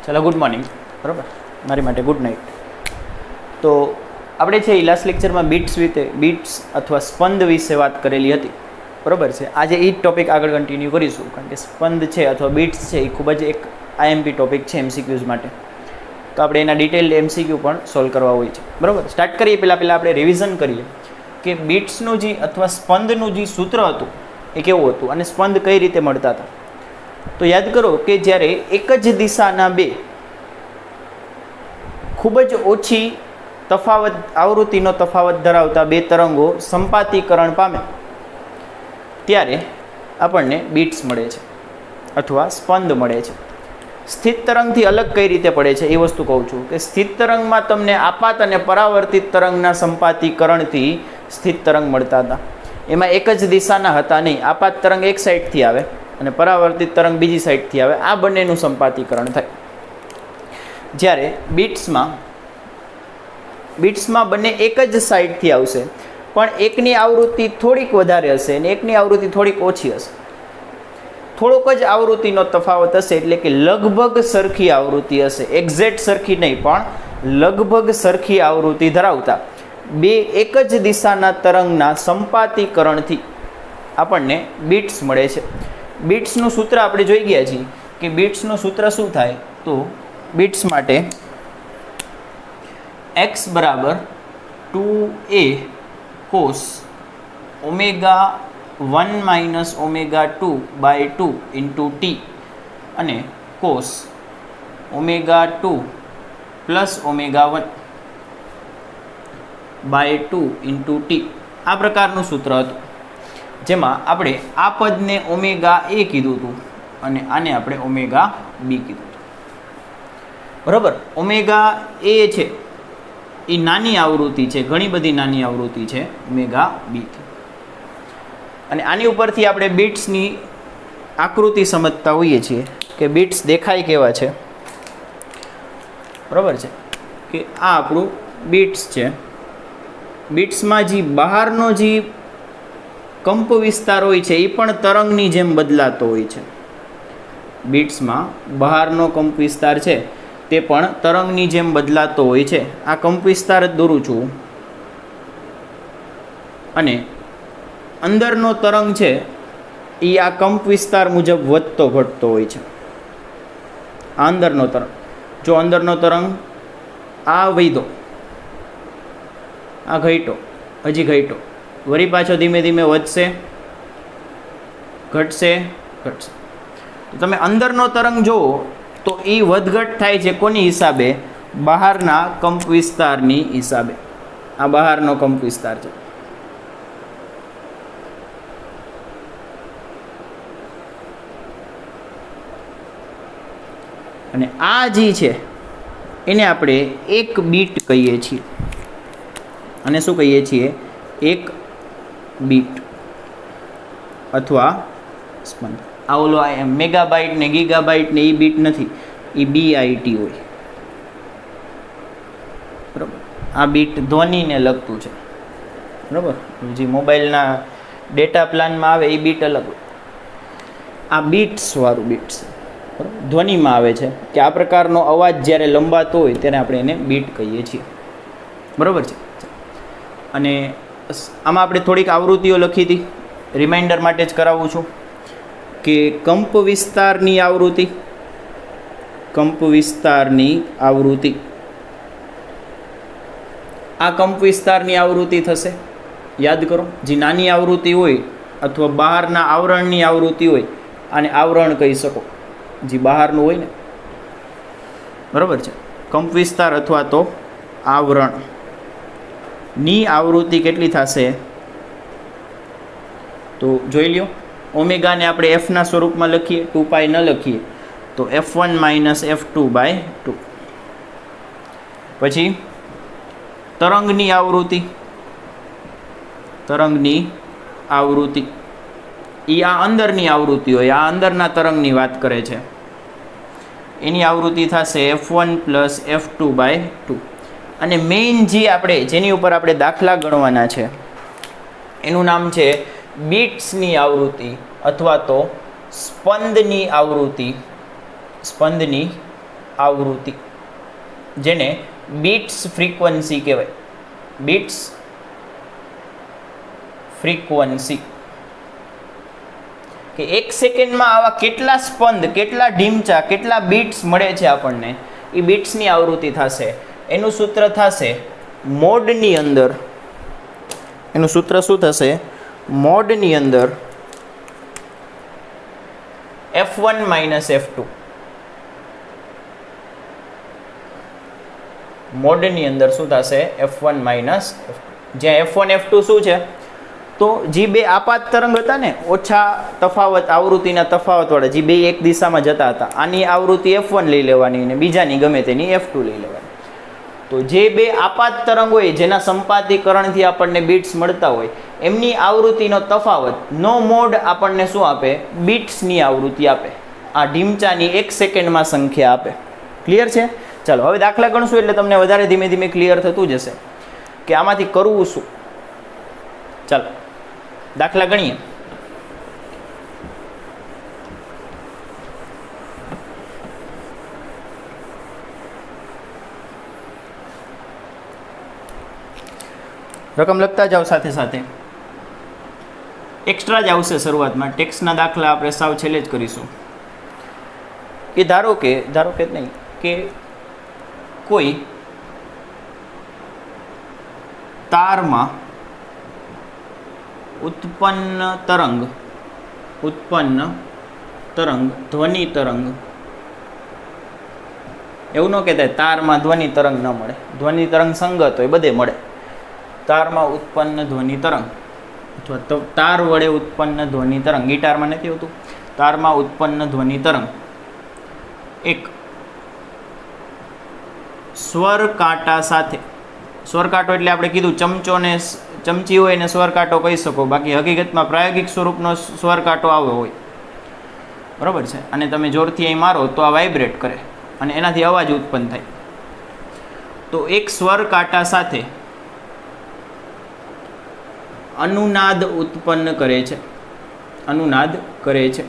ચાલો good morning. બરાબર, મારી માટે ગુડ નાઇટ. તો આપણે છે એ લાસ્ટ લેક્ચરમાં બીટ્સ અથવા સ્પંદ વિશે વાત કરેલી હતી. બરાબર છે. આજે એ જ ટોપિક આગળ કન્ટિન્યુ કરીશું, કારણ કે સ્પંદ છે અથવા બીટ્સ છે એ ખૂબ જ એક આઈએમપી ટોપિક છે એમસીક્યુઝ માટે. તો આપણે એના ડિટેલ એમસીક્યુ પણ સોલ્વ કરવા હોય છે. બરાબર, સ્ટાર્ટ કરીએ પહેલાં આપણે રિવિઝન કરીએ કે બીટ્સનું જે અથવા સ્પંદનું જે સૂત્ર હતું એ કેવું હતું અને સ્પંદ કઈ રીતે મળતા હતા. તો યાદ કરો કે જ્યારે એક જ દિશાના બે ખૂબ જ ઓછી આવૃત્તિનો તફાવત ધરાવતા બે તરંગો સંપાતીકરણ પામે ત્યારે આપણને બીટ્સ મળે છે અથવા સ્પંદ મળે છે. સ્થિત તરંગથી અલગ કઈ રીતે પડે છે એ વસ્તુ કહું છું કે સ્થિત તરંગમાં તમને આપાત અને પરાવર્તિત તરંગના સંપાતીકરણથી સ્થિત તરંગ મળતા હતા. એમાં એક જ દિશાના હતા નહીં. આપાત તરંગ એક સાઈડથી આવે અને પરાવર્તિત તરંગ બીજી સાઈડથી આવે. આ બંનેનું સંપાતીકરણ થાય. જ્યારે બીટ્સમાં બંને એક જ સાઈડથી આવશે, પણ એકની આવૃત્તિ થોડીક વધારે હશે અને એકની આવૃત્તિ થોડીક ઓછી હશે. થોડોક જ આવૃત્તિનો તફાવત હશે, એટલે કે લગભગ સરખી આવૃત્તિ હશે. એક્ઝેક્ટ સરખી નહીં, પણ લગભગ સરખી આવૃત્તિ ધરાવતા બે એક જ દિશાના તરંગના સંપાતીકરણથી આપણને બીટ્સ મળે છે. બીટ્સનું સૂત્ર આપણે જોઈ ગયા છીએ કે બીટ્સનું સૂત્ર શું થાય. તો બીટ્સ માટે x બરાબર 2a cos omega 1 minus omega 2/2 into t અને cos omega 2 plus omega 1/2 into t. આ પ્રકારનું સૂત્ર હતું, જેમાં આપણે આ પદને ઓમેગા a કીધું હતું અને આને આપણે ઓમેગા b કીધું હતું. બરાબર, ઓમેગા a છે એ નાની આવૃત્તિ છે, ઘણી બધી નાની આવૃત્તિ છે ઓમેગા બીથી. અને આની ઉપરથી આપણે બીટ્સની આકૃતિ સમજતા હોઈએ છીએ કે બીટ્સ દેખાય કેવા છે. બરાબર છે કે આ આપણું બીટ્સ છે. બીટ્સમાં જે બહારનો જે કંપ વિસ્તાર હોય છે એ પણ તરંગની જેમ બદલાતો હોય છે. બીટ્સમાં બહારનો કંપ વિસ્તાર છે તે પણ તરંગની જેમ બદલાતો હોય છે. આ કંપ વિસ્તાર જ દોરું છું અને અંદરનો તરંગ છે એ આ કંપ વિસ્તાર મુજબ વધતો ઘટતો હોય છે. આ અંદરનો તરંગ, જો અંદરનો તરંગ આ વૈધો, આ ઘટ્યો, હજી ઘટ્યો, વળી પાછો ધીમે ધીમે વધશે, ઘટશે. તો તમે અંદરનો તરંગ જુઓ તો એ વધઘટ થાય છે કોની હિસાબે? બહારના કંપ વિસ્તારની હિસાબે. આ બહારનો કંપ વિસ્તાર છે. અને આ જે છે એને આપણે એક બીટ કહીએ છીએ. અને શું કહીએ છીએ? એક બીટ અથવા સ્પંદ. આ ઓલો મેગાબાઇટ ને ગીગાબાઇટ ને એ બીટ નથી, એ બીઆઈટી હોય. બરાબર, આ બીટ ધ્વનિને લગતું છે. બરાબર, જે મોબાઈલના ડેટા પ્લાનમાં આવે એ બીટ અલગ હોય. આ બીટ્સ વાળું બીટ છે. બરાબર, ધ્વનિમાં આવે છે કે આ પ્રકારનો અવાજ જ્યારે લંબાતો હોય ત્યારે આપણે એને બીટ કહીએ છીએ. બરાબર છે. અને આમાં આપણે થોડીક આવૃત્તિઓ લખી હતી, રિમાઇન્ડર માટે જ કરાવું છું કે કંપ વિસ્તારની આવૃત્તિ આ કંપ વિસ્તારની આવૃત્તિ થશે. યાદ કરો, જે નાની આવૃત્તિ હોય અથવા બહારના આવરણની આવૃત્તિ હોય આને આવરણ કહી શકો, જે બહારનું હોય ને. બરાબર છે. કંપ વિસ્તાર અથવા તો આવરણની આવૃત્તિ કેટલી થશે? તો જોઈ લ્યો. ઓમેગાને આપણે એફના સ્વરૂપમાં લખીએ, 2π ન લખીએ તો f1 માઇનસ f2/2. પછી તરંગની આવૃત્તિ એ આ અંદરની આવૃત્તિ હોય, આ અંદરના તરંગની વાત કરે છે. એની આવૃત્તિ થશે f1 પ્લસ f2/2. અને મેઇન જેની ઉપર આપણે દાખલા ગણવાના છે એનું નામ છે બીટ્સની આવૃત્તિ અથવા તો સ્પંદની આવૃત્તિ આવૃત્તિ, જેને બીટ્સ ફ્રીક્વન્સી કહેવાય. બીટ્સ ફ્રીક્વન્સી, કે એક સેકન્ડમાં આવા કેટલા સ્પંદ, કેટલા ઢીમચા, કેટલા બીટ્સ મળે છે આપણને, એ બીટ્સની આવૃત્તિ થશે. એનું સૂત્ર થશે મોડની અંદર, એનું સૂત્ર શું થશે? મોડની અંદર F1 માઇનસ F2. મોડની અંદર શું થશે? F1 minus F2. જ્યાં F1 F2 શું છે? તો જે બે આપાત તરંગ હતા ને, ઓછા તફાવત, આવૃત્તિના તફાવતવાળા, જે બે એક દિશામાં જતા હતા, આની આવૃત્તિ F1 લઈ લેવાની અને બીજાની ગમે તેની F2 લઈ લેવાની. તો જે બે આપાત તરંગ હોય, જેના સંપાતીકરણથી આપણને બીટ્સ મળતા હોય, એમની આવૃત્તિનો તફાવત નો મોડ આપણને શું આપે? બીટ્સની આવૃત્તિ આપે. આ ઢીમચાની એક સેકન્ડમાં સંખ્યા આપે. ક્લિયર છે? ચાલો હવે દાખલા ગણશું એટલે તમને વધારે ધીમે ધીમે ક્લિયર થતું જશે કે આમાંથી કરવું શું. ચાલો દાખલા ગણીએ. રકમ લખતા જાઓ, સાથે સાથે એક્સ્ટ્રા જ આવશે શરૂઆતમાં. ટેક્સના દાખલા આપણે સાવ છેલ્લે જ કરીશું. કે ધારો કે નહીં કે કોઈ તારમાં ઉત્પન્ન તરંગ ધ્વનિ તરંગ, એવું ન કહેતા તારમાં ધ્વનિ તરંગ ન મળે, ધ્વનિ તરંગ સંગત હોય, બધે મળે. તારમાં ઉત્પન્ન ધ્વનિ તરંગ અથવા તો તાર વડે ઉત્પન્ન ધ્વનિ તરંગ, ગિટારમાં નથી હોતું, તારમાં ઉત્પન્ન ધ્વનિ તરંગ એક સ્વર કાંટા સાથે, સ્વર કાંટો એટલે આપણે કીધું ચમચો ને ચમચી હોય એને સ્વર કાંટો કહી શકો, બાકી હકીકતમાં પ્રાયોગિક સ્વરૂપનો સ્વર કાંટો આવ્યો હોય, બરાબર છે. અને તમે જોરથી અહીં મારો તો આ વાઇબ્રેટ કરે અને એનાથી અવાજ ઉત્પન્ન થાય. તો એક સ્વર કાંટા સાથે અનુનાદ ઉત્પન્ન કરે છે, અનુનાદ કરે છે,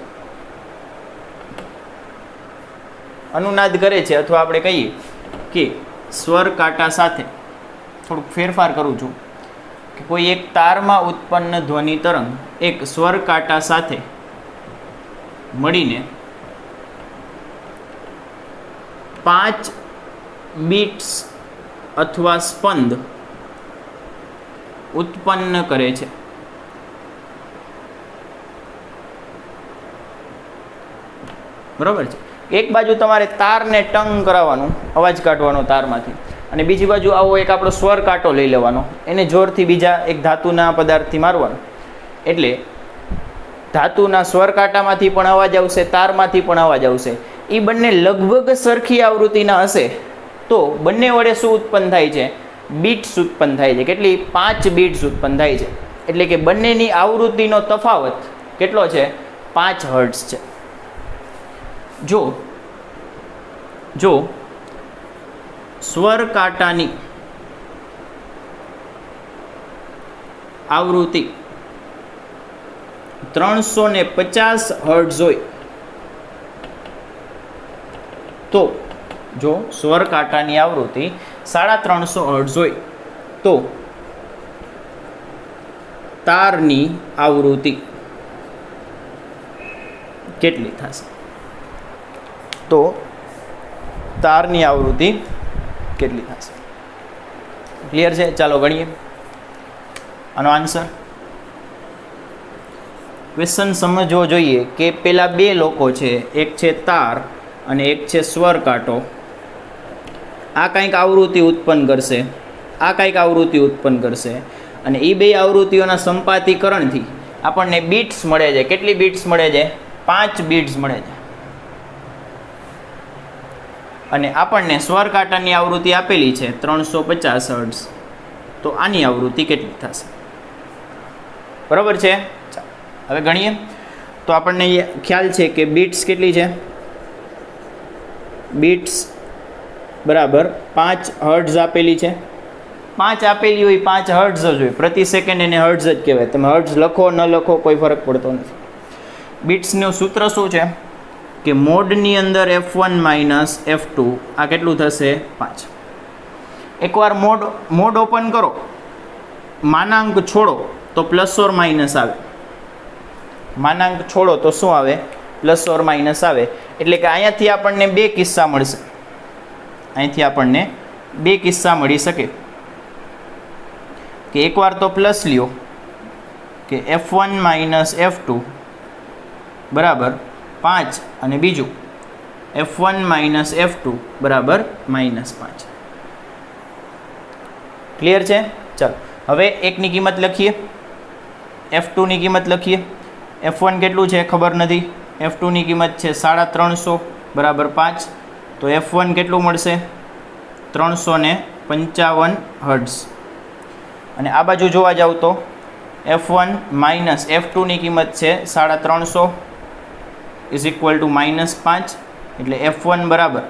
અનુનાદ કરે છે. અથવા આપણે કહીએ કે સ્વર કાંટા સાથે, થોડુંક ફેરફાર કરું છું, કે કોઈ એક તારમાં ઉત્પન્ન ધ્વનિ તરંગ એક સ્વર કાંટા સાથે મળીને 5 બીટ્સ અથવા સ્પંદ ઉત્પન્ન કરે છે. બરાબર છે. એક બાજુ તમારે તારને ટંગ કરાવવાનું, અવાજ કાઢવાનો તારમાંથી, અને બીજી બાજુ આવો એક આપણો સ્વર કાંટો લઈ લેવાનો, એને જોરથી બીજા એક ધાતુના પદાર્થથી મારવાનો, એટલે ધાતુના સ્વર કાંટામાંથી પણ અવાજ આવશે, તારમાંથી પણ અવાજ આવશે. એ બંને લગભગ સરખી આવૃત્તિના હશે તો બંને વડે શું ઉત્પન્ન થાય છે? બીટ્સ ઉત્પન્ન થાય છે. કેટલી? 5 બીટ્સ ઉત્પન્ન થાય છે. એટલે કે બંનેની આવૃત્તિનો તફાવત કેટલો છે? 5 હર્ટ્ઝ છે. જો સ્વર કાંટાની આવૃત્તિ 350 હર્ટ્ઝ હોય તો, જો સ્વર કાંટાની આવૃત્તિ 350 હર્ટ્ઝ હોય તો તારની આવૃત્તિ કેટલી થશે? તો તારની આવૃત્તિ કેટલી થશે? ક્લિયર છે? ચાલો ગણીએ આનો આન્સર. ક્વેશ્ચન સમજવો જોઈએ કે પેલા બે લોકો છે, એક છે તાર અને એક છે સ્વર કાંટો. આ કંઈક આવૃત્તિ ઉત્પન્ન કરશે, આ કંઈક આવૃત્તિ ઉત્પન્ન કરશે, અને એ બે આવૃત્તિઓના સંપાતીકરણથી આપણને બીટ્સ મળે છે. કેટલી બીટ્સ મળે છે? 5 બીટ્સ મળે છે. અને આપણને સ્વર કાંટાની આવૃત્તિ આપેલી છે 350 હર્ટ્ઝ. તો આની આવૃત્તિ કેટલી થશે? બરાબર છે. હવે ગણીએ તો આપણને ખ્યાલ છે કે બીટ્સ કેટલી છે? બીટ્સ બરાબર 5 હર્ટ્ઝ આપેલી છે. 5 આપેલી હોય, 5 હર્ટ્ઝ જ હોય, પ્રતિ સેકન્ડ એને હર્ટ્ઝ જ કહેવાય. તમે હર્ટ્ઝ લખો ન લખો કોઈ ફરક પડતો નથી. બીટ્સનું સૂત્ર શું છે? કે મોડની અંદર F1 માઇનસ F2 આ કેટલું થશે 5. એકવાર મોડ ઓપન કરો, માનાંક છોડો તો પ્લસ ઓર માઇનસ આવે. માનાંક છોડો તો શું આવે? પ્લસ ઓર માઇનસ આવે. એટલે કે અહીંયાથી આપણને બે કિસ્સા મળશે. અહીંથી આપણને બે કિસ્સા મળી શકે કે એકવાર તો પ્લસ લ્યો કે F1 માઇનસ F2 બરાબર 5 અને બીજું F1 માઇનસ F2 બરાબર -5. ક્લિયર છે? ચાલો હવે એકની કિંમત લખીએ, F2 ની કિંમત લખીએ. F1 કેટલું છે ખબર નથી, F2 ની કિંમત છે 350 બરાબર 5. તો F1 કેટલું મળશે? 355 હર્ટ્ઝ. અને આ બાજુ જોવા જાવ તો F1 માઇનસ F2 ની કિંમત છે 350 ઇઝ ઇક્વલ ટુ -5. એટલે F1 બરાબર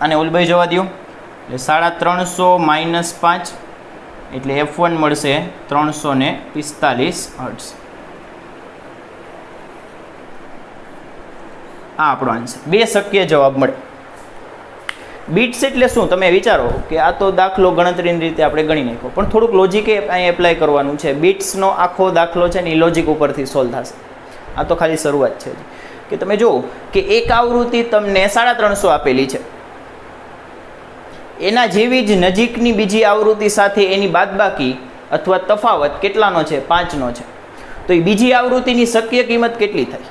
આને ઉલબાઈ જવા દો એટલે 350 -5 એટલે F1 મળશે 345 હર્ટ્ઝ. આ આપણો આન્સર. બે શક્ય જવાબ મળે. બીટ્સ એટલે શું તમે વિચારો કે આ તો દાખલો ગણતરીની રીતે આપણે ગણી નાખ્યો, પણ થોડુંક લોજિક અહીં એપ્લાય કરવાનું છે. બીટ્સનો આખો દાખલો છે ને એ લોજિક ઉપરથી સોલ્વ થશે. આ તો ખાલી શરૂઆત છે કે તમે જુઓ કે એક આવૃત્તિ તમને 350 આપેલી છે, એના જેવી જ નજીકની બીજી આવૃત્તિ સાથે એની બાદબાકી અથવા તફાવત કેટલાનો છે? 5નો છે. તો એ બીજી આવૃત્તિની શક્ય કિંમત કેટલી થાય?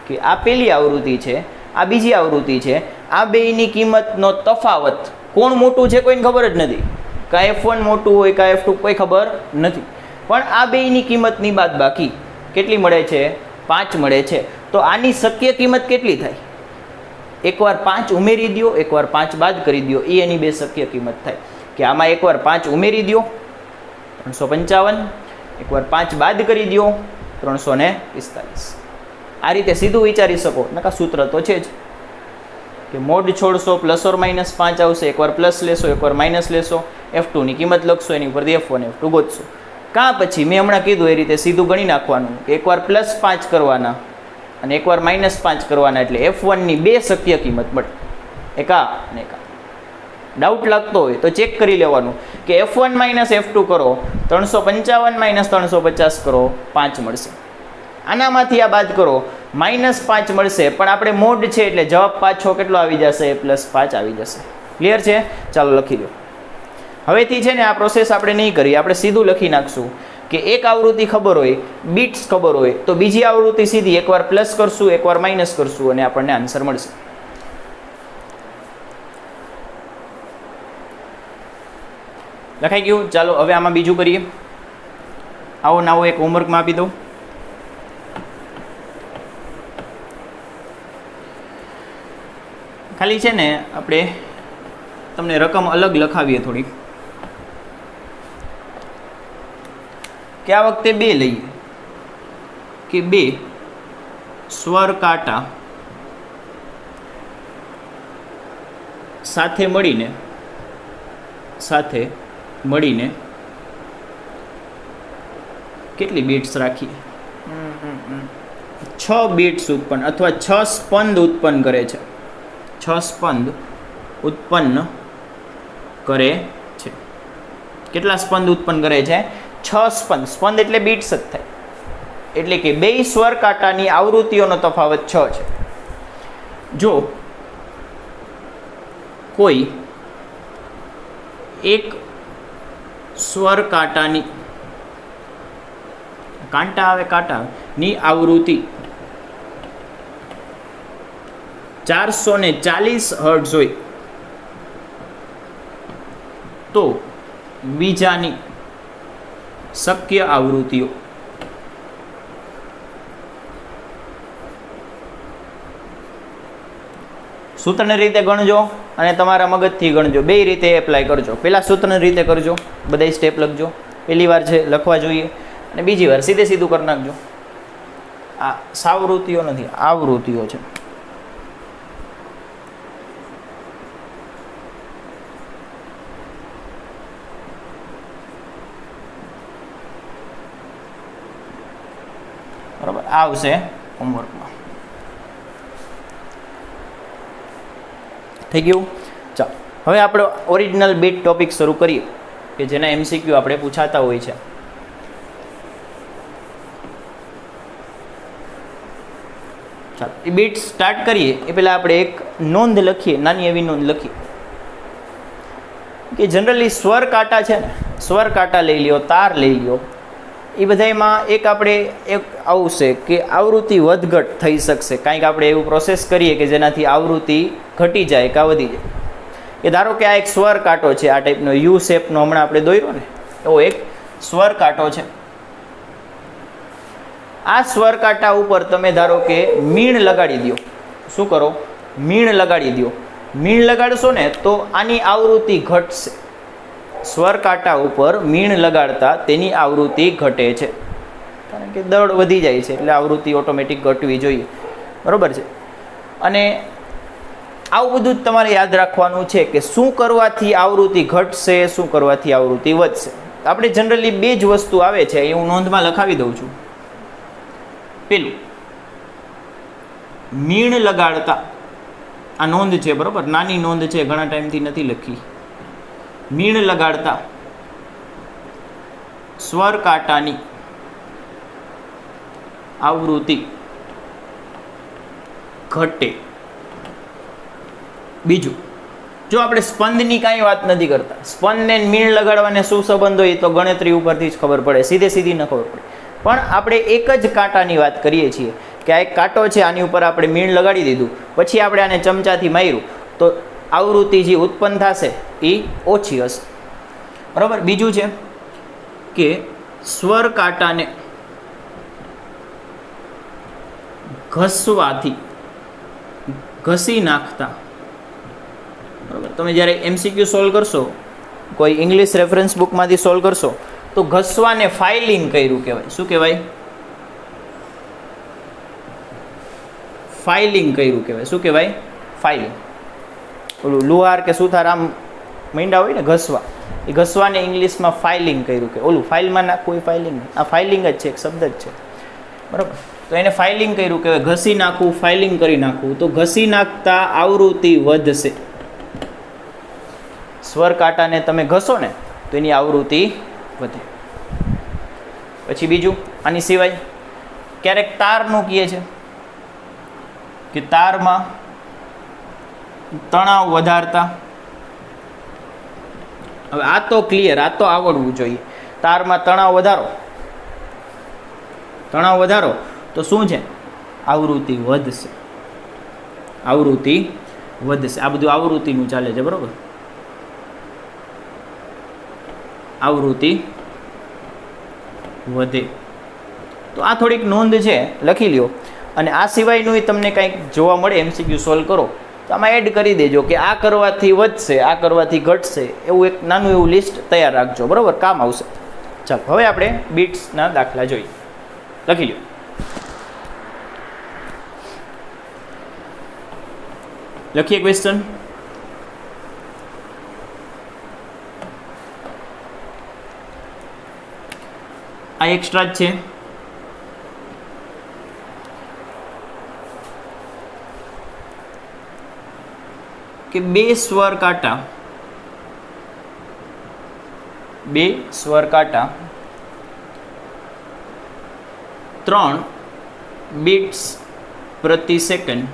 કે આ પહેલી આવૃત્તિ છે, આ બીજી આવૃત્તિ છે, આ બેયની કિંમતનો તફાવત કોણ મોટું છે કોઈને ખબર જ નથી. કાં F1 મોટું હોય કાં F2 કોઈ ખબર નથી, પણ આ બેયની કિંમતની બાદબાકી કેટલી મળે છે? 5 મળે છે. તો આની શક્ય કિંમત કેટલી થાય? એકવાર 5 ઉમેરી દો, એકવાર 5 બાદ કરી દો, એ એની બે શક્ય કિંમત થાય. કે આમાં એકવાર 5 ઉમેરી દો 355, એકવાર 5 બાદ કરી દો 345. આ રીતે સીધું વિચારી શકો. નકા સૂત્ર તો છે જ કે મોડ છોડશો પ્લસ ઓર માઇનસ 5 આવશે, એકવાર પ્લસ લેશો એકવાર માઇનસ લેશો, F2 ની કિંમત લખશો, એની ઉપરથી F1 F2 ગોતશો. કાં પછી મેં હમણાં કીધું એ રીતે સીધું ગણી નાખવાનું કે એકવાર +5 કરવાના અને એકવાર -5 કરવાના, એટલે F1 ની બે શક્ય કિંમત મળે, એક આ અને એક આ. ડાઉટ લાગતો હોય તો ચેક કરી લેવાનું કે F1 F2 કરો 355 350 કરો 5 મળશે. આનામાંથી આ બાદ કરો -5 મળશે, પણ આપણે મોડ છે એટલે જવાબ પાછો કેટલો આવી જશે? +5 આવી જશે. ક્લિયર છે? ચાલો લખી દો. હવેથી છે ને આ પ્રોસેસ આપણે નહીં કરીએ, આપણે સીધું લખી નાખશું કે એક આવૃત્તિ ખબર હોય, બીટ્સ ખબર હોય, તો બીજી આવૃત્તિ સીધી એકવાર પ્લસ કરશું એકવાર માઇનસ કરશું અને આપણને આન્સર મળશે. લખાઈ ગયું? ચાલો હવે આમાં બીજું કરીએ. આવો નવો એક હોમવર્કમાં આપી દઉં. ખાલી છે ને આપણે તમને રકમ અલગ લખાવીએ થોડી, કે આ વખતે 2 લઈએ કે 2 સ્વર કાંટા સાથે મળીને કેટલી બીટ્સ રાખીએ? 6 બીટ્સ ઉત્પન્ન અથવા 6 સ્પંદ ઉત્પન્ન કરે છે. 6 સ્પંદ ઉત્પન્ન કરે છે. કેટલા સ્પંદ ઉત્પન્ન કરે છે? 6 સ્પંદ. સ્પંદ એટલે બીટ્સ જ થાય. એટલે કે બે સ્વર કાંટાની આવૃત્તિઓનો તફાવત 6 છે. જો કોઈ એક સ્વર કાંટાની આવૃત્તિ 440 હર્ટ્ઝ હોય તો બીજાની શક્ય આવૃત્તિઓ સૂત્રની રીતે ગણજો અને તમારા મગજથી ગણજો. બે રીતે એપ્લાય કરજો. પહેલાં સૂત્રની રીતે કરજો, બધા સ્ટેપ લખજો. પહેલી વાર છે લખવા જોઈએ અને બીજી વાર સીધું કરી નાખજો. આ સાવૃત્તિઓ નથી, આવૃત્તિઓ છે. બરાબર, આવશે હોમવર્કમાં. થઈ ગયું. ચાલો હવે આપણો ઓરિજિનલ બીટ ટોપિક શરૂ કરીએ કે જેના MCQ આપણે પૂછાતા હોય છે. ચાલો એ બીટ સ્ટાર્ટ કરીએ એ પહેલાં આપણે એક નોંધ લખીએ, નાની એવી નોંધ લખીએ કે જનરલી સ્વર કાંટા છે ને, સ્વર કાંટા લઈ લ્યો, તાર લઈ લ્યો, એ બધામાં એક આપણે એક આવશે કે આવૃત્તિ વધઘટ થઈ શકશે. કાંઈક આપણે એવું પ્રોસેસ કરીએ કે જેનાથી આવૃત્તિ ઘટી જાય કાં વધી જાય. કે ધારો કે આ એક સ્વર કાંટો છે, આ ટાઈપનો યુ શેપનો હમણાં આપણે દોર્યો ને, એવો એક સ્વર કાંટો છે. આ સ્વર કાંટા ઉપર તમે ધારો કે મીણ લગાડી દો. શું કરો? મીણ લગાડી દો. મીણ લગાડશો ને તો આની આવૃત્તિ ઘટશે. સ્વર કાંટા ઉપર મીણ લગાડતા તેની આવૃત્તિ ઘટે છે, કારણ કે દળ વધી જાય છે એટલે આવૃત્તિ ઓટોમેટિક ઘટવી જોઈએ. બરાબર છે. અને આવું બધું જ તમારે યાદ રાખવાનું છે કે શું કરવાથી આવૃત્તિ ઘટશે, શું કરવાથી આવૃત્તિ વધશે. આપણે જનરલી બે જ વસ્તુ આવે છે, એ હું નોંધમાં લખાવી દઉં છું. પેલું મીણ લગાડતા, આ નોંધ છે બરાબર, નાની નોંધ છે, ઘણા ટાઈમથી નથી લખી. મીણ લગાડતા સ્વર કાંટાની આવૃત્તિ ઘટે. બીજું, જો આપણે સ્પંદની કાંઈ વાત નથી કરતા, સ્પંદને મીણ લગાડવાને શું સંબંધ હોય તો ગણતરી ઉપરથી જ ખબર પડે, સીધી ન ખબર પડે. પણ આપણે એક જ કાંટાની વાત કરીએ છીએ કે આ એક કાંટો છે, આની ઉપર આપણે મીણ લગાડી દીધું, પછી આપણે આને ચમચાથી માર્યું તો આવૃત્તિ જે ઉત્પન્ન થશે એ ઓછી હશે. બરાબર. બીજું છે કે સ્વર કાંટાને ઘસવાથી, ઘસી નાખતા. બરાબર. તમે જ્યારે MCQ સોલ્વ કરશો, કોઈ ઇંગ્લિશ રેફરન્સ બુકમાંથી સોલ્વ કરશો તો ઘસવાને ફાઇલિંગ કર્યું કહેવાય. શું કહેવાય? ફાઇલિંગ કર્યું કહેવાય. શું કહેવાય? ફાઇલિંગ. ઓલું લુહાર કે સુથાર આમ મીંડા હોય ને ઘસવા, એ ઘસવાને ઇંગ્લિશમાં ફાઇલિંગ કર્યું કે ઓલું ફાઇલમાં નાખવું, એ ફાઇલિંગ. આ ફાઇલિંગ જ છે, એક શબ્દ જ છે. બરાબર. તો એને ફાઇલિંગ કર્યું કહેવાય. ઘસી નાખવું, ફાઇલિંગ કરી નાખવું. તો ઘસી નાખતા આવૃત્તિ વધશે. સ્વર કાંટાને તમે ઘસો ને તો એની આવૃત્તિ વધે. પછી બીજું, આની સિવાય ક્યારેક તારનું કહે છે કે તારમાં તણાવ વધારતા. હવે આ તો ક્લિયર, આ તો આવડવું જોઈએ. તારમાં તણાવ વધારો તો શું છે? આવૃત્તિ વધશે. આવૃત્તિ વધશે. આ બધું આવૃત્તિનું ચાલે છે. બરાબર. આવૃત્તિ વધે. તો આ થોડીક નોંધ છે, લખી લ્યો. અને આ સિવાયનું તમને કંઈક જોવા મળે MCQ સોલ્વ કરો તો આમાં એડ કરી દેજો કે આ કરવાથી વધશે, આ કરવાથી ઘટશે, એવું એક નાનું એવું લિસ્ટ તૈયાર રાખજો. બરાબર. કામ આવશે. ચાલો હવે આપણે બીટ્સના દાખલા જોઈએ. લખી લો. લખીએ ક્વેશ્ચન. આ એક્સ્ટ્રા જ છે. કે બે સ્વર કાંટા 3 બીટ્સ પ્રતિ સેકન્ડ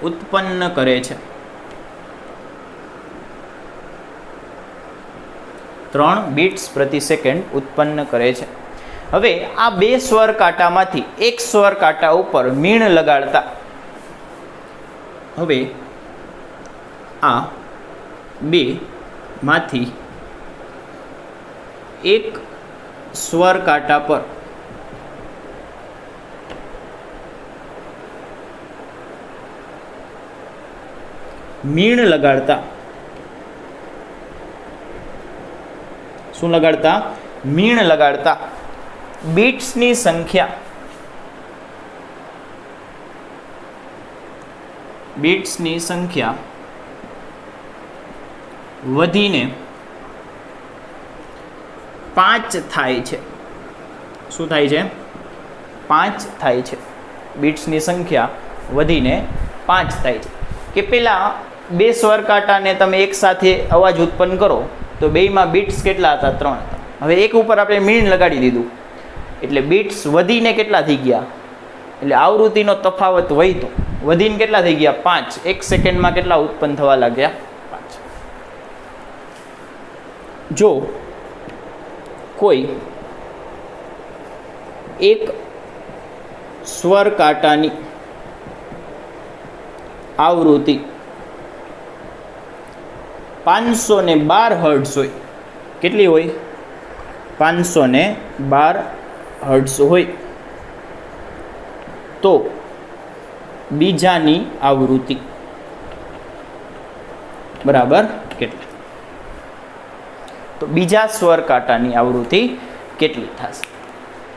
ઉત્પન્ન કરે છે. 3 બીટ્સ પ્રતિ સેકન્ડ ઉત્પન્ન કરે છે. હવે આ બે સ્વર કાંટામાંથી એક સ્વર કાંટા ઉપર મીણ લગાડતા, હવે આ બે માંથી એક સ્વર કાંટા પર મીણ લગાડતા, શું લગાડતા? મીણ લગાડતા બીટ્સની સંખ્યા વધીને 5 થાય છે. શું થાય છે? 5 થાય છે. બીટ્સની સંખ્યા વધીને 5 થાય છે. કે પહેલાં બે સ્વર કાંટાને તમે એકસાથે અવાજ ઉત્પન્ન કરો તો બેયમાં બીટ્સ કેટલા હતા? 3 હતા. હવે એક ઉપર આપણે મીણ લગાડી દીધું એટલે બીટ્સ વધીને કેટલા થઈ ગયા? એટલે આવૃત્તિનો તફાવત વધ્યો, વધીને કેટલા થઈ ગયા? 5. 1 સેકન્ડમાં કેટલા ઉત્પન્ન થવા લાગ્યા? 5. જો કોઈ એક સ્વર કાંટાની આવૃત્તિ 512 હર્ટ્ઝ હોય, કેટલી હોય? 512 હર્ટ્ઝ હોય તો બીજાની આવૃત્તિ બરાબર કેટલી? તો બીજા સ્વર કાંટાની આવૃત્તિ કેટલી થશે?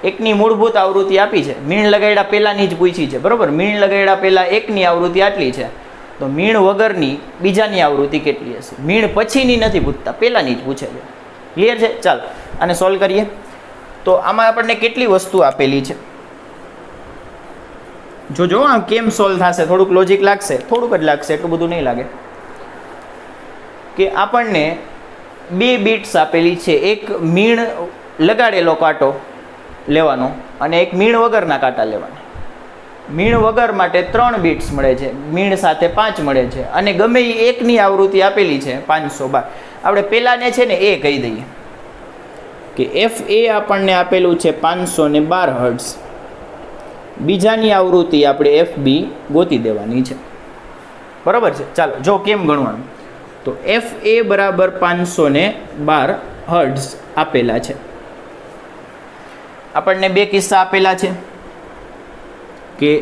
એકની મૂળભૂત આવૃત્તિ આપી છે, મીણ લગાડ્યા પહેલાંની જ પૂછી છે, બરાબર? મીણ લગાડ્યા પહેલાં એકની આવૃત્તિ આટલી છે, તો મીણ વગરની બીજાની આવૃત્તિ કેટલી હશે? મીણ પછીની નથી પૂછતા, પહેલાંની જ પૂછે છે. ક્લિયર છે? ચાલો આને સોલ્વ કરીએ. તો આમાં આપણને કેટલી વસ્તુ આપેલી છે જોજો. આમ કેમ સોલ્વ થશે? થોડુંક લોજિક લાગશે, થોડુંક જ લાગશે, એટલું બધું નહીં લાગે. કે આપણને બે બીટ્સ આપેલી છે, એક મીણ લગાડેલો કાંટો લેવાનો અને એક મીણ વગરના કાંટા લેવાના. મીણ વગર માટે 3 બીટ્સ મળે છે, મીણ સાથે 5 મળે છે, અને ગમે એ એકની આવૃત્તિ આપેલી છે 512. આપણે પહેલાંને છે ને એ કહી દઈએ કે એફ એ આપણને આપેલું છે 512 હર્ટ્ઝ, બીજાની આવૃત્તિ આપણે એફ બી ગોતી દેવાની છે, બરાબર છે? ચાલો જો કેમ ગણવાનું. તો એફ એ બરાબર 512 હર્ટ્ઝ આપેલા છે. આપણને બે કિસ્સા આપેલા છે કે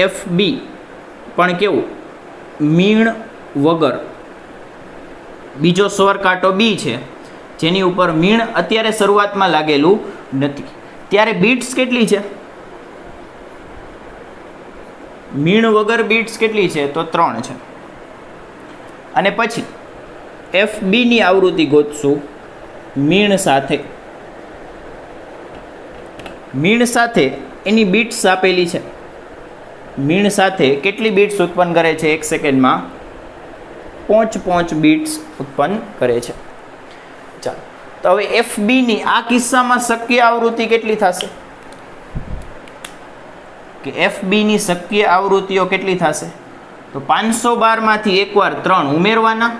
એફ બી પણ કેવું? મીણ વગર બીજો સ્વર કાંટો બી છે જેની ઉપર મીણ અત્યારે શરૂઆતમાં લાગેલું નથી, ત્યારે બીટ્સ કેટલી છે? મીણ વગર બીટ્સ કેટલી છે? તો 3 છે. અને પછી એફ બીની આવૃત્તિ ગોતશું મીણ સાથે. મીણ સાથે એની બીટ્સ આપેલી છે. મીણ સાથે કેટલી બીટ્સ ઉત્પન્ન કરે છે? 1 સેકન્ડમાં 5 બીટ્સ ઉત્પન્ન કરે છે. ચાલો તો હવે એફ બીની આ કિસ્સામાં શક્ય આવૃત્તિ કેટલી થશે? કે એફ બીની શક્ય આવૃત્તિઓ કેટલી થશે? તો 512માંથી એકવાર 3 ઉમેરવાના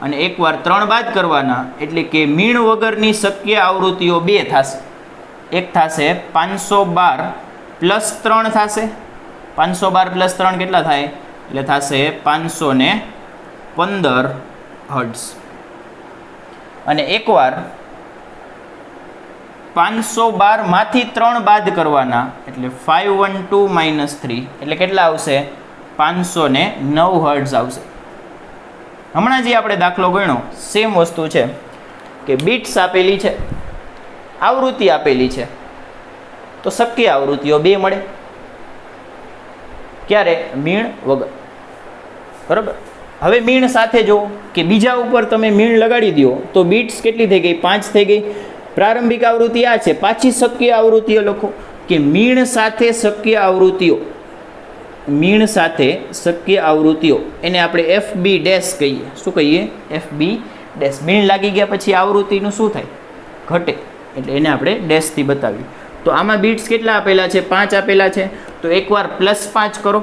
અને એકવાર 3 બાદ કરવાના, એટલે કે મીણ વગરની શક્ય આવૃત્તિઓ 2 થશે. એક થશે 512 પ્લસ 3 થશે. 512 પ્લસ 3 કેટલા થાય? એટલે થશે 515 હર્ટ્ઝ. અને એકવાર 512માંથી 3 બાદ કરવાના, એટલે 512 - 3 એટલે કેટલા આવશે? 509 હર્ટ્ઝ આવશે. હમણાં જે આપણે દાખલો ગણ્યો સેમ વસ્તુ છે કે બીટ્સ આપેલી છે, આવૃત્તિ આપેલી છે, તો શક્ય આવૃત્તિઓ 2 મળે. ક્યારે? મીણ વગર, બરાબર? હવે મીણ સાથે જો કે બીજા ઉપર તમે મીણ લગાડી દો તો બીટ્સ કેટલી થઈ ગઈ? 5 થઈ ગઈ. પ્રારંભિક આવૃત્તિ આ છે, પાછી શક્ય આવૃત્તિઓ લખો કે મીણ સાથે શક્ય આવૃત્તિઓ. મીણ સાથે શક્ય આવૃત્તિઓ એને આપણે એફ બી ડેશ કહીએ. શું કહીએ? F B dash. મીણ લાગી ગયા પછી આવૃત્તિનું શું થાય? ઘટે, એટલે એને આપણે ડેશથી બતાવ્યું. તો આમાં બીટ્સ કેટલા આપેલા છે? 5 આપેલા છે. તો એકવાર +5 કરો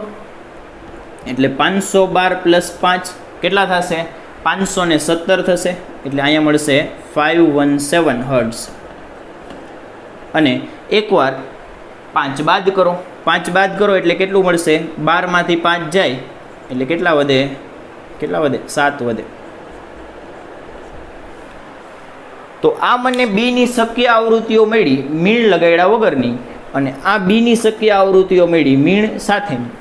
એટલે 512 + 5 કેટલા થશે? 517 થશે. એટલે અહીંયા મળશે 517 હર્ટ્ઝ. અને એકવાર 5 બાદ કરો, 5 બાદ કરો એટલે કેટલું મળશે? 12માંથી 5 જાય એટલે કેટલા વધે? 7 વધે. તો આ મને બીની શક્ય આવૃત્તિઓ મળી મીણ લગાડ્યા વગરની, અને આ બીની શક્ય આવૃત્તિઓ મળી મીણ સાથેની.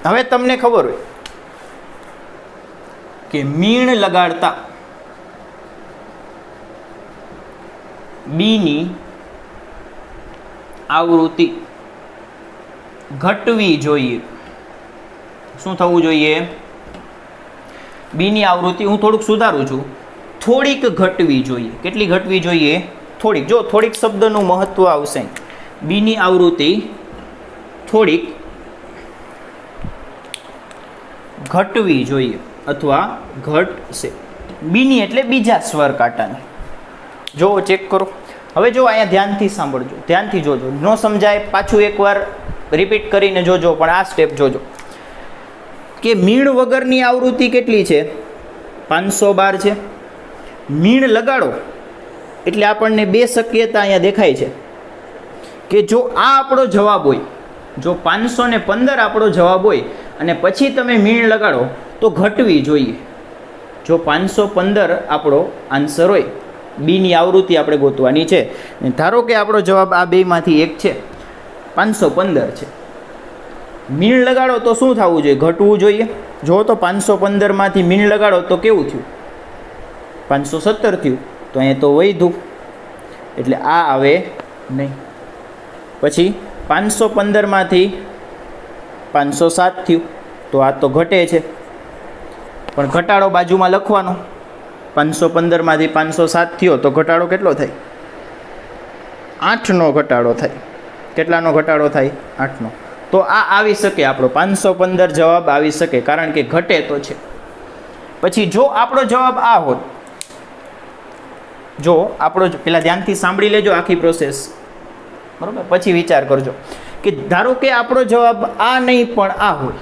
હવે તમને ખબર હોય કે મીણ લગાડતા બીની આવૃત્તિ ઘટવી જોઈએ. શું થવું જોઈએ? બીની આવૃત્તિ હું થોડુંક સુધારું છું, થોડીક ઘટવી જોઈએ. કેટલી ઘટવી જોઈએ? થોડીક. જો થોડીક શબ્દનું મહત્વ આવશે. બીની આવૃત્તિ થોડીક ઘટવી જોઈએ અથવા ઘટશે. બીની એટલે બીજા સ્વર કાંટાની. જો ચેક કરો. હવે જો અહીંયા ધ્યાનથી સાંભળજો, ધ્યાનથી જોજો. ન સમજાય પાછું એકવાર રિપીટ કરીને જોજો, પણ આ સ્ટેપ જોજો કે મીણ વગરની આવૃત્તિ કેટલી છે? 512 છે. મીણ લગાડો એટલે આપણને બે શક્યતા અહીંયા દેખાય છે કે જો આ આપણો જવાબ હોય, જો 515 આપણો જવાબ હોય અને પછી તમે મીણ લગાડો તો ઘટવી જોઈએ. જો 515 આપણો આન્સર હોય, બીની આવૃત્તિ આપણે ગોતવાની છે. ધારો કે આપણો જવાબ આ બેમાંથી એક છે, 515 છે. મીણ લગાડો તો શું થવું જોઈએ? ઘટવું જોઈએ. જો તો 515માંથી મીણ લગાડો તો કેવું થયું? 517 થયું. તો અહીંયા તો વધ્યું એટલે આ આવે નહીં. પછી 515માંથી 507 થયું તો આ તો ઘટે છે, પણ ઘટાડો બાજુમાં લખવાનો. 515માંથી 507 થયો તો ઘટાડો કેટલો થાય? 8નો ઘટાડો થાય. કેટલાનો ઘટાડો થાય? 8નો. તો આ આવી શકે, આપણો 515 જવાબ આવી શકે, કારણ કે ઘટે તો છે. પછી જો આપણો જવાબ આ હોત, જો આપણો, પેલા ધ્યાનથી સાંભળી લેજો આખી પ્રોસેસ, બરાબર, પછી વિચાર કરજો કે ધારો કે આપણો જવાબ આ નહીં પણ આ હોય,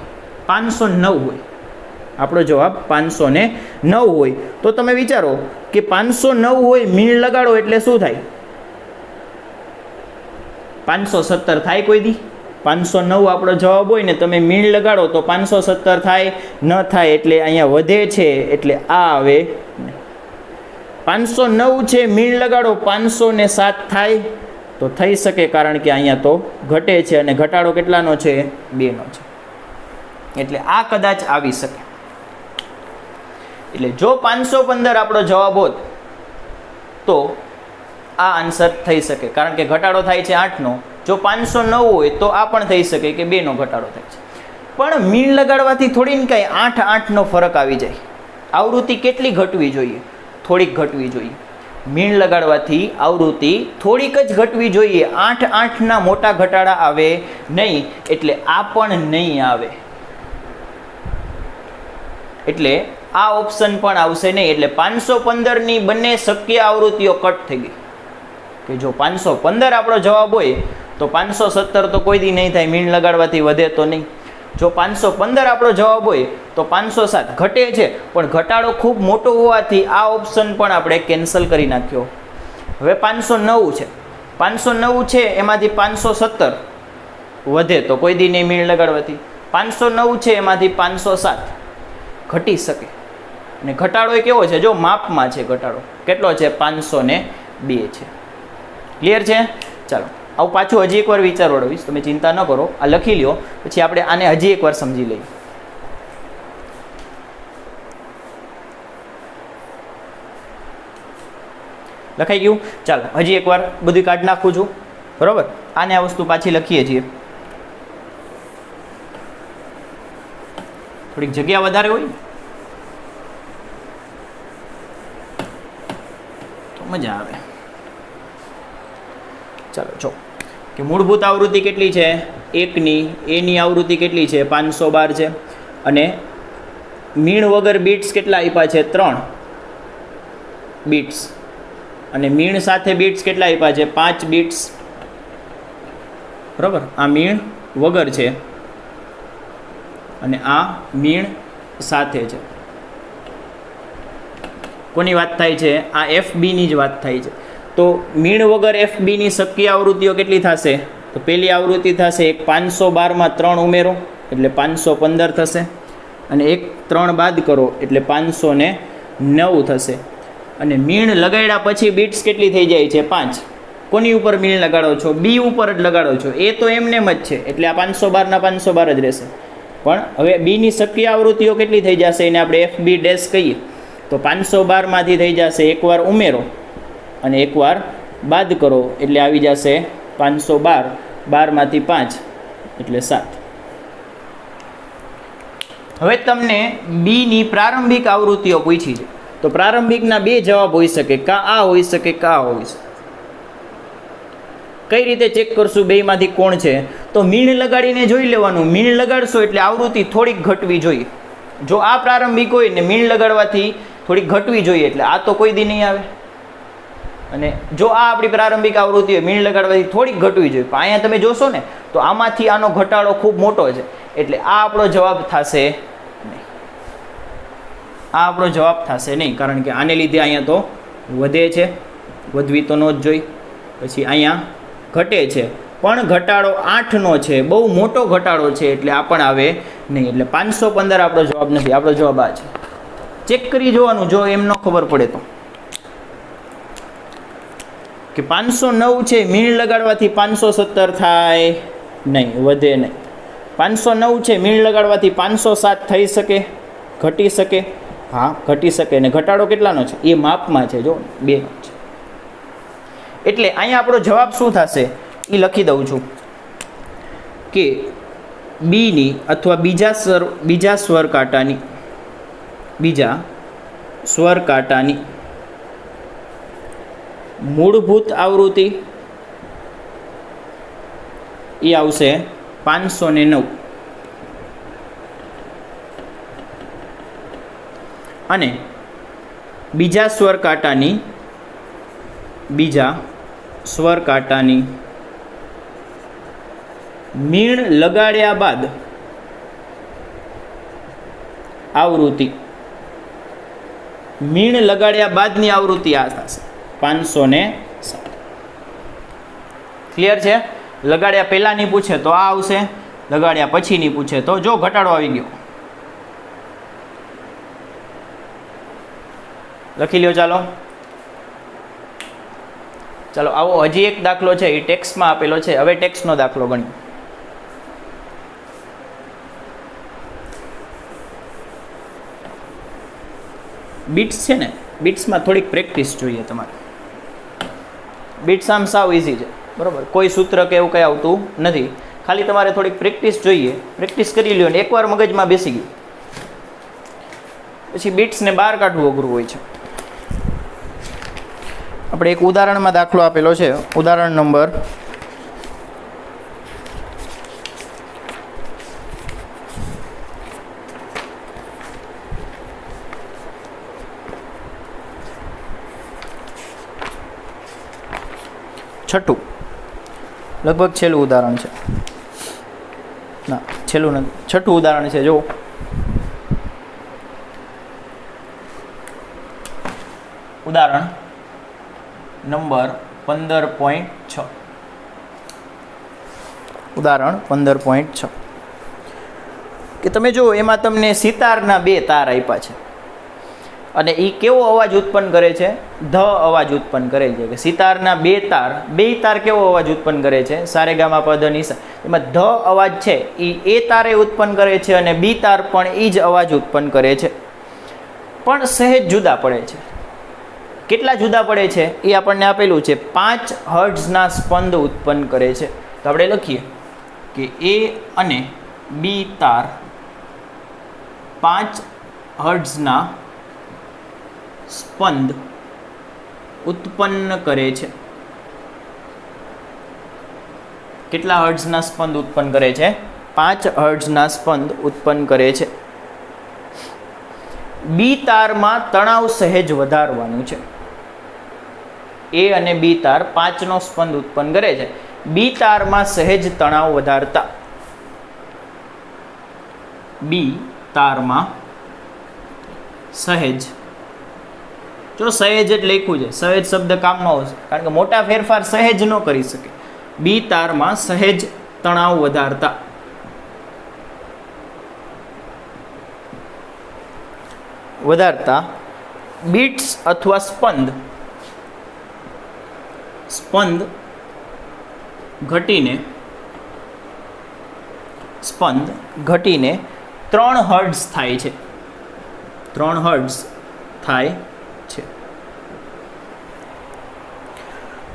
509 હોય, આપણો જવાબ 509 હોય, તો તમે વિચારો કે 509 હોય, મીણ લગાડો એટલે શું થાય? 517 થાય કોઈ દી? 509 આપણો જવાબ હોય ને તમે મીણ લગાડો તો 517 થાય? ન થાય. એટલે અહીંયા વધે છે એટલે આ આવે. 509 છે, મીણ લગાડો 507 થાય તો થઈ શકે, કારણ કે અહીંયા તો ઘટે છે અને ઘટાડો કેટલાનો છે? 2નો છે. એટલે આ કદાચ આવી શકે. એટલે જો 515 આપણો જવાબ હોત તો આ આન્સર થઈ શકે, કારણ કે ઘટાડો થાય છે 8નો. જો 509 હોય તો આ પણ થઈ શકે કે 2નો ઘટાડો થાય છે. પણ મીણ લગાડવાથી થોડી ને કાંઈ 8-8નો ફરક આવી જાય. આવૃત્તિ કેટલી ઘટવી જોઈએ? થોડીક ઘટવી જોઈએ. મીણ લગાડવાથી આવૃત્તિ થોડીક જ ઘટવી જોઈએ. 8-8ના મોટા ઘટાડા આવે નહીં, એટલે આ પણ નહીં આવે. એટલે આ ઓપ્શન પણ આવશે નહીં. એટલે 515ની બંને શક્ય આવૃત્તિઓ કટ થઈ ગઈ. કે જો 515 આપણો જવાબ હોય તો 517 તો કોઈ દી નહીં થાય, મીણ લગાડવાથી વધે તો નહીં. જો 515 આપણો જવાબ હોય તો 507 ઘટે છે, પણ ઘટાડો ખૂબ મોટો હોવાથી આ ઓપ્શન પણ આપણે કેન્સલ કરી નાખ્યો. હવે 509 છે, 509 છે એમાંથી 517 વધે તો કોઈ દી નહીં મીણ લગાડવાથી. 509 છે એમાંથી 507 ઘટી શકે. અને ઘટાડો એ કેવો છે? જો માપમાં છે ઘટાડો કેટલો છે? 502 છે. ક્લિયર છે? ચાલો આવું પાછું હજી એકવાર વિચાર વળવીશ, તમે ચિંતા ન કરો, આ લખી લ્યો, પછી આપણે આને હજી એકવાર સમજી લઈએ. લખાઈ ગયું? ચાલો હજી એકવાર બધું કાઢી નાખું છું, બરાબર. આને આ વસ્તુ પાછી લખીએ છીએ. થોડીક જગ્યા વધારે હોય તો મજા આવે. ચાલો જો કે મૂળભૂત આવૃત્તિ કેટલી છે? 1ની. એની આવૃત્તિ કેટલી છે? 512 છે. અને મીણ વગર બીટ્સ કેટલા આપ્યા છે? 3 બીટ્સ. અને મીણ સાથે બીટ્સ કેટલા આપ્યા છે? 5 બીટ્સ, બરાબર. આ મીણ વગર છે અને આ મીણ સાથે છે. કોની વાત થાય છે? આ FBની જ વાત થાય છે. તો મીણ વગર FBની શક્ય આવૃત્તિઓ કેટલી થશે? તો પહેલી આવૃત્તિ થશે એક 512માં 3 ઉમેરો એટલે 515 થશે, અને એક 3 બાદ કરો એટલે 509 થશે. અને મીણ લગાડ્યા પછી બીટ્સ કેટલી થઈ જાય છે? 5. કોની ઉપર મીણ લગાડો છો? બી ઉપર જ લગાડો છો. એ તો એમને જ છે, એટલે આ 512ના 512 જ રહેશે. પણ હવે બીની શક્ય આવૃત્તિઓ કેટલી થઈ જશે? એને આપણે FB ડેશ કહીએ. તો 512માંથી થઈ જશે એકવાર ઉમેરો અને એકવાર બાદ કરો એટલે આવી જશે 512. 12માંથી 5 એટલે 7. હવે તમને બીની પ્રારંભિક આવૃત્તિઓ પૂછી છે, તો પ્રારંભિકના બે જવાબ હોઈ શકે, કાં આ હોઈ શકે, કાં હોઈ શકે. કઈ રીતે ચેક કરશું બેમાંથી કોણ છે? તો મીણ લગાડીને જોઈ લેવાનું. મીણ લગાડશો એટલે આવૃત્તિ થોડીક ઘટવી જોઈએ. જો આ પ્રારંભિક હોય ને મીણ લગાડવાથી થોડી ઘટવી જોઈએ, એટલે આ તો કોઈ દી નહીં આવે. અને જો આ આપણી પ્રારંભિક આવૃત્તિ હોય, મીણ લગાડવાથી થોડીક ઘટવી જોઈએ, પણ અહીંયા તમે જોશો ને તો આમાંથી આનો ઘટાડો ખૂબ મોટો છે, એટલે આ આપણો જવાબ થશે નહીં. આ આપણો જવાબ થશે નહીં, કારણ કે આને લીધે અહીંયા તો વધે છે, વધવી તો ન જ જોઈ. પછી અહીંયા ઘટે છે, પણ ઘટાડો 8નો છે, બહુ મોટો ઘટાડો છે, એટલે આ પણ આવે નહીં. એટલે 515 આપણો જવાબ નથી, આપણો જવાબ આ છે. ચેક કરી જોવાનું જો એમ ન ખબર પડે તો, કે 509 છે, મીણ લગાડવાથી 517 થાય નહીં, વધે નહીં. 509 છે, મીણ લગાડવાથી 507 થઈ શકે, ઘટી શકે, હા ઘટી શકે. અને ઘટાડો કેટલાનો છે એ માપમાં છે, જો 2નો છે. એટલે અહીંયા આપણો જવાબ શું થશે એ લખી દઉં છું, કે બીની અથવા બીજા સ્વર કાંટાની મૂળભૂત આવૃત્તિ એ આવશે 509, અને બીજા સ્વર કાંટાની મીણ લગાડ્યા બાદ આવૃત્તિ, મીણ લગાડ્યા બાદની આવૃત્તિ આ થશે 507. ક્લિયર છે? લગાડ્યા પહેલાંની પૂછે તો આ આવશે, લગાડ્યા પછીની પૂછે તો જો ઘટાડો આવી ગયો. લખી લ્યો. ચાલો આવો હજી એક દાખલો છે, એ ટેક્સ્ટમાં આપેલો છે. હવે ટેક્સ્ટનો દાખલો ગણ્યો. બીટ્સ છે ને, બીટ્સમાં થોડીક પ્રેક્ટિસ જોઈએ તમારે. બીટ્સ આમ સાવ ઇઝી છે, બરાબર, કોઈ સૂત્ર કે એવું કંઈ આવતું નથી, ખાલી તમારે થોડીક પ્રેક્ટિસ જોઈએ. પ્રેક્ટિસ કરી લ્યો ને એકવાર મગજમાં બેસી ગયું પછી બીટ્સને બહાર કાઢવું અઘરું હોય છે. આપણે એક ઉદાહરણમાં દાખલો આપેલો છે, ઉદાહરણ નંબર 6, લગભગ છેલ્લું ઉદાહરણ છે. ના, છેલ્લું નથી, 6થું ઉદાહરણ છે. જો ઉદાહરણ નંબર 15.6, ઉદાહરણ 15.6 કે તમે જો એમાં તમને સિતારના 2 તાર આપ્યા છે, અને એ કેવો અવાજ ઉત્પન્ન કરે છે? ધ અવાજ ઉત્પન્ન કરે છે. કે સિતારના 2 તાર કેવો અવાજ ઉત્પન્ન કરે છે? સારેગામા પદ નિસા. એમાં ધ અવાજ છે એ તારે ઉત્પન્ન કરે છે, અને બી તાર પણ એ જ અવાજ ઉત્પન્ન કરે છે, પણ સહેજ જુદા પડે છે. કેટલા જુદા પડે છે એ આપણને આપેલું છે. 5 હર્ટ્ઝના સ્પંદ ઉત્પન્ન કરે છે. તો આપણે લખીએ કે એ અને બી તાર 5 હર્ટ્ઝના સ્પંદ ઉત્પન્ન કરે છે. કેટલા હર્ટ્ઝના સ્પંદ ઉત્પન્ન કરે છે? 5 હર્ટ્ઝના સ્પંદ ઉત્પન્ન કરે છે. બી તારમાં તણાવ સહેજ વધારવાનું છે. એ અને બી તાર 5નો સ્પંદ ઉત્પન્ન કરે છે. બી તારમાં સહેજ તણાવ વધારતા, બી તારમાં સહેજ, જો સહેજ એટલે લખ્યું છે, સહેજ શબ્દ કામમાં આવશે, કારણ કે મોટા ફેરફાર સહેજ ન કરી શકે. બી તારમાં સહેજ તણાવ વધારતા બીટ્સ અથવા સ્પંદ ઘટીને 3 હર્ટ્ઝ થાય છે. 3 હર્ટ્ઝ થાય છે.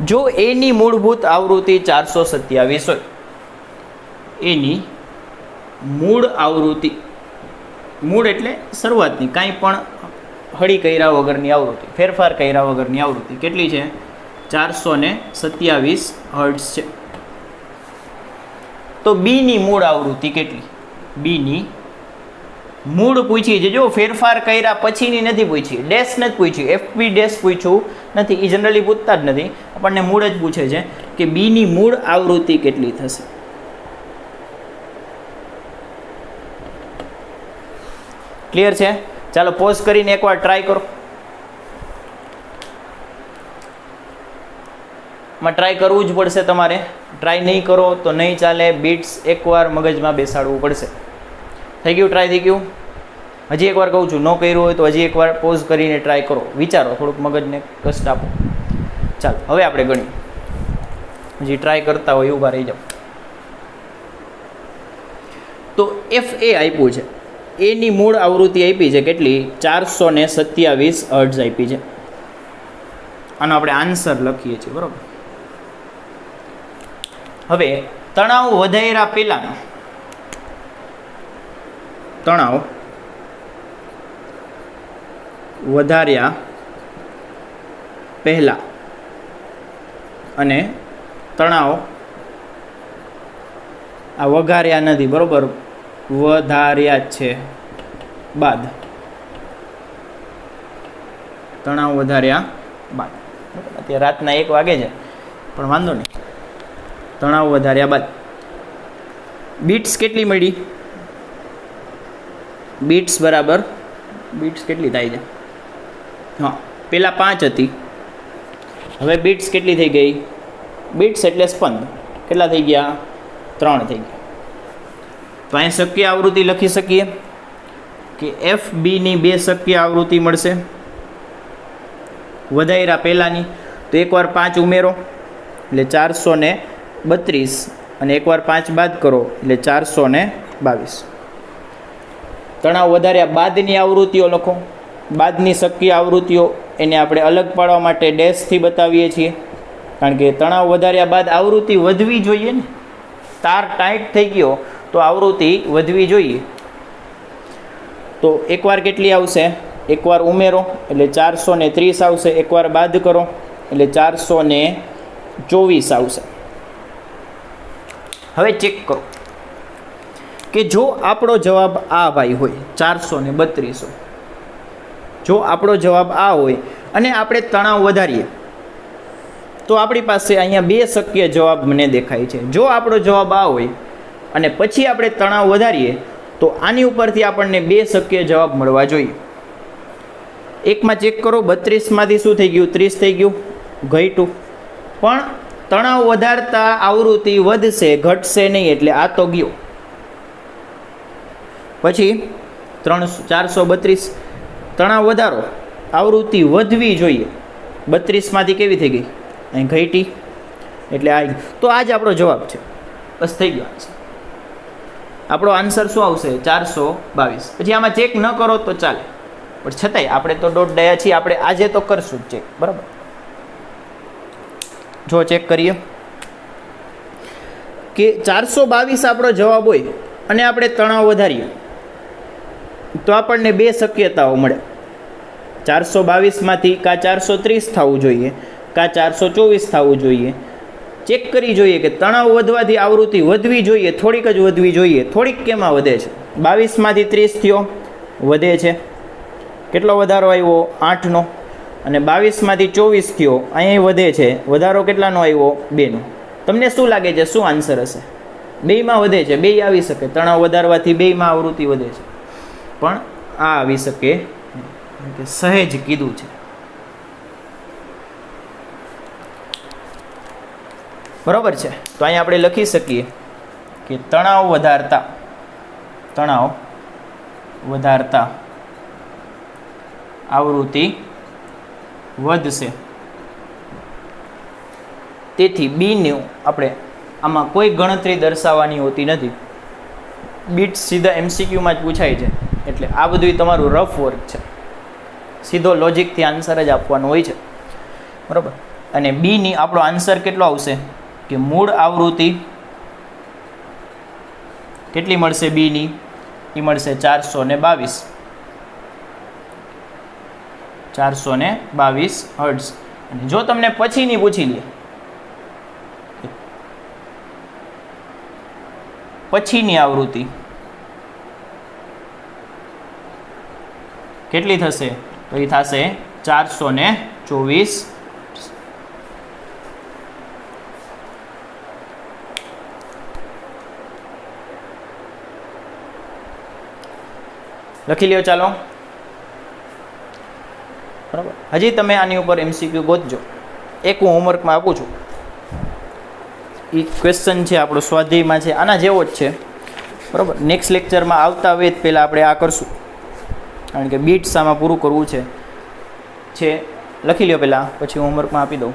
જો એની મૂળભૂત આવૃત્તિ 427 હોય, એની મૂળ આવૃત્તિ, મૂળ એટલે શરૂઆતની, કાંઈ પણ હળી કર્યા વગરની આવૃત્તિ, ફેરફાર કર્યા વગરની આવૃત્તિ કેટલી છે? 427 હર્ટ્ઝ છે. તો બીની મૂળ આવૃત્તિ કેટલી? બીની મૂળ પૂછી છે, જો ફેરફાર કર્યા પછીની નથી પૂછી, ડેશ નથી પૂછ્યું, એફબી ડેશ પૂછ્યું નથી, એ જનરલી પૂછતા જ નથી, આપણને મૂળ જ પૂછે છે કે બીની મૂળ આવૃત્તિ કેટલી થશે. ક્લિયર છે? ચાલો પોઝ કરીને એકવાર ટ્રાય કરો. માં ટ્રાય કરવું જ પડશે તમારે, ટ્રાય નહીં કરો તો નહીં ચાલે, બીટ્સ એકવાર મગજમાં બેસાડવું પડશે. થઈ ગયું? ટ્રાય થઈ ગયું? હજી એકવાર કહું છું, ન કર્યું હોય તો હજી એકવાર પોઝ કરીને ટ્રાય કરો, વિચારો, થોડુંક મગજને કષ્ટ આપો. ચાલો હવે આપણે ગણીએ. હજી ટ્રાય કરતા હોય ઊભા રહી જાઓ. તો એફ એ આપ્યું છે, એની મૂળ આવૃત્તિ આપી છે કેટલી? 427 હર્ટ્ઝ આપી છે. આનો આપણે આન્સર લખીએ છીએ, બરાબર. હવે તણાવ વધાર્યા પહેલાનો તણાવ વધાર્યા પહેલા અને તણાવ આ વઘાર્યા નથી, બરોબર, વધાર્યા જ છે બાદ, તણાવ વધાર્યા બાદ. અત્યારે રાતના 1 વાગે છે પણ વાંધો નહીં, તણાવ વધાર્યા બાદ બીટ્સ કેટલી મળી? બીટ્સ બરાબર, બીટ્સ કેટલી થાય છે? હા, પહેલાં 5 હતી, હવે બીટ્સ કેટલી થઈ ગઈ? બીટ્સ એટલે સ્પંદ કેટલા થઈ ગયા? 3 થઈ ગયા. તો અહીં શક્ય આવૃત્તિ લખી શકીએ કે એફ બીની 2 શક્ય આવૃત્તિ મળશે વધાર્યા પહેલાંની. તો એકવાર 5 ઉમેરો એટલે 432 અને એકવાર 5 બાદ કરો એટલે 422. તણાવ વધાર્યા બાદની આવૃત્તિઓ લખો. બાદની શક્ય આવૃત્તિઓ એને આપણે અલગ પાડવા માટે ડેશથી બતાવીએ છીએ, કારણ કે તણાવ વધાર્યા બાદ આવૃત્તિ વધવી જોઈએ ને. તાર ટાઈટ થઈ ગયો તો આવૃત્તિ વધવી જોઈએ. તો એકવાર કેટલી આવશે? એકવાર ઉમેરો એટલે 430 આવશે, એકવાર બાદ કરો એટલે 424 આવશે. હવે ચેક કરો કે જો આપણો જવાબ આ ભાઈ હોય 432, જો આપણો જવાબ આ હોય અને આપણે તણાવ વધારીએ તો આપણી પાસે અહીંયા 2 શક્ય જવાબ મને દેખાય છે. જો આપણો જવાબ આ હોય અને પછી આપણે તણાવ વધારીએ તો આની ઉપરથી આપણને 2 શક્ય જવાબ મળવા જોઈએ. એકમાં ચેક કરો, 32માંથી શું થઈ ગયું? 30 થઈ ગયું, ઘટ્યું. પણ તણાવ વધારતા આવૃત્તિ વધશે, ઘટશે નહીં, એટલે આ તો ગયો. પછી 432 તણાવ વધારો, આવૃત્તિ વધવી જોઈએ, 32માંથી કેવી થઈ ગઈ? અહીં ઘટી, એટલે આ. તો આ જ આપણો જવાબ છે, બસ થઈ ગયો આન્સર. આપણો આન્સર શું આવશે? 422. પછી આમાં ચેક ન કરો તો ચાલે, પણ છતાંય આપણે તો ડોટ ડાયા છીએ, આપણે આજે તો કરશું જ ચેક, બરાબર. જો ચેક કરીએ કે 422 આપણો જવાબ હોય અને આપણે તણાવ વધારીએ તો આપણને 2 શક્યતાઓ મળે. 422માંથી કાં 430 થવું જોઈએ, કાં 424 થવું જોઈએ. ચેક કરી જોઈએ કે તણાવ વધવાથી આવૃત્તિ વધવી જોઈએ, થોડીક જ વધવી જોઈએ. થોડીક કેમાં વધે છે? 22માંથી 30 થયો, વધે છે. કેટલો વધારો આવ્યો? 8નો. અને 22માંથી 24 થયો, અહીં વધે છે. વધારો કેટલાનો આવ્યો? 2નો. તમને શું લાગે છે, શું આન્સર હશે? 2માં વધે છે, 2 આવી શકે. તણાવ વધારવાથી 2માં આવૃત્તિ વધે છે, પણ આ આવી શકે કે સહેજ કીધું છે, બરાબર છે. તો અહીંયા આપણે લખી શકીએ કે તણાવ વધારતા આવૃત્તિ વધશે, તેથી બીનું આપણે આમાં કોઈ ગણતરી દર્શાવવાની હોતી નથી. બીટ સીધા MCQમાં જ પૂછાય છે, એટલે આ બધું તમારું રફ વર્ક છે, સીધો લોજિકથી આન્સર જ આપવાનો હોય છે, બરાબર. અને બીની આપણો આન્સર કેટલો આવશે કે મૂળ આવૃત્તિ કેટલી મળશે? બીની એ મળશે 422 હર્ટ્ઝ. અને જો તમને પછીની પૂછી લે, પછીની આવૃત્તિ કેટલી થશે? તો એ થશે 424. લખી લ્યો ચાલો. બરાબર. હજી તમે આની ઉપર MCQ ગોતજો. એક હું હોમવર્કમાં આપું છું. એ ક્વેશ્ચન છે આપણો સ્વાધ્યાયમાં છે, આના જેવો જ છે. બરાબર. નેક્સ્ટ લેક્ચરમાં આવતા વેત પહેલાં આપણે આ કરશું, કારણ કે બીટ્સ આમાં પૂરું કરવું છે. લખી લ્યો પહેલાં, પછી હું હોમવર્કમાં આપી દઉં.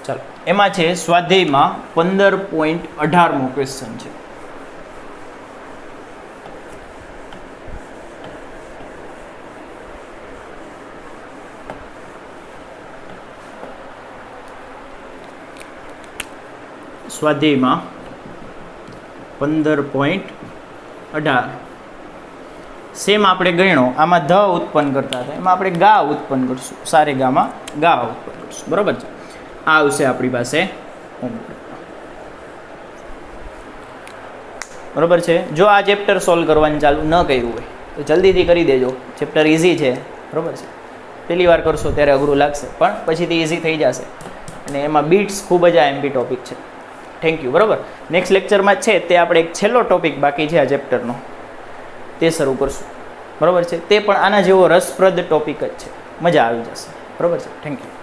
ચાલો, એમાં છે સ્વાધ્યાયમાં 15.18મો ક્વેશ્ચન છે. સ્વાધ્યાયમાં 15.18 સેમ આપણે ગણ્યો, આમાં ધ ઉત્પન્ન કરતા હતા, એમાં આપણે ગા ઉત્પન્ન કરશું. સારે ગામાં ગા ઉત્પન્ન કરશું. બરાબર છે. આ આવશે આપણી પાસે બરાબર છે. જો આ ચેપ્ટર સોલ્વ કરવાનું ચાલુ ન કર્યું હોય તો જલ્દીથી કરી દેજો. ચેપ્ટર ઇઝી છે. બરાબર છે. પહેલી વાર કરશો ત્યારે અઘરું લાગશે, પણ પછીથી ઇઝી થઈ જશે. અને એમાં બીટ્સ ખૂબ જ આ એમપી ટોપિક છે. Thank you. બરાબર. નેક્સ્ટ લેક્ચરમાં છે તે આપણે એક છેલ્લો ટોપિક બાકી છે આ ચેપ્ટરનો, તે શરૂ કરશું. બરાબર છે. તે પણ આના જેવો રસપ્રદ ટોપિક જ છે. મજા આવી જશે. બરાબર છે. Thank you.